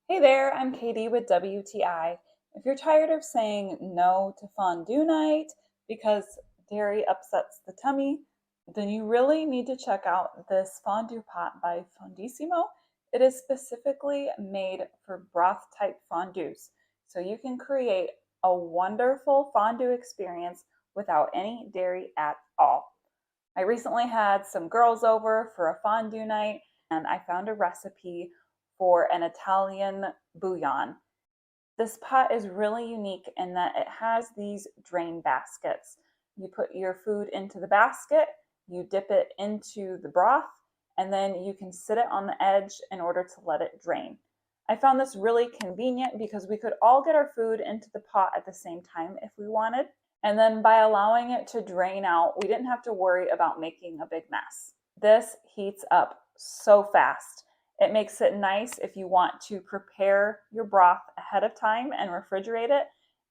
Hey there, I'm Katie with WTI. If you're tired of saying no to fondue night because dairy upsets the tummy, then you really need to check out this fondue pot by Fondussimo. It is specifically made for broth type fondues, so you can create a wonderful fondue experience without any dairy at all. I recently had some girls over for a fondue night and I found a recipe for an Italian bouillon. This pot is really unique in that it has these drain baskets. You put your food into the basket, you dip it into the broth, and then you can sit it on the edge in order to let it drain. I found this really convenient because we could all get our food into the pot at the same time if we wanted. And then by allowing it to drain out, we didn't have to worry about making a big mess. This heats up so fast. It makes it nice if you want to prepare your broth ahead of time and refrigerate it.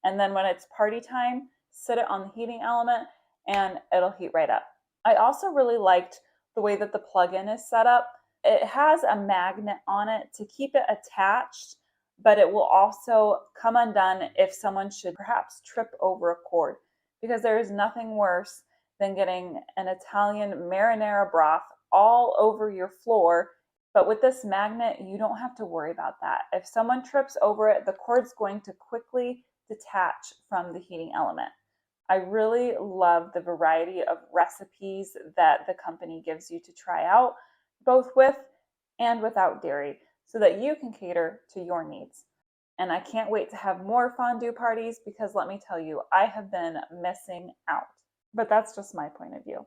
And then when it's party time, sit it on the heating element and it'll heat right up. I also really liked the way that the plug-in is set up. It has a magnet on it to keep it attached, but it will also come undone if someone should perhaps trip over a cord, because there is nothing worse than getting an Italian marinara broth all over your floor. But with this magnet, you don't have to worry about that. If someone trips over it, the cord's going to quickly detach from the heating element. I really love the variety of recipes that the company gives you to try out, both with and without dairy, so that you can cater to your needs. And I can't wait to have more fondue parties because let me tell you, I have been missing out. But that's just my point of view.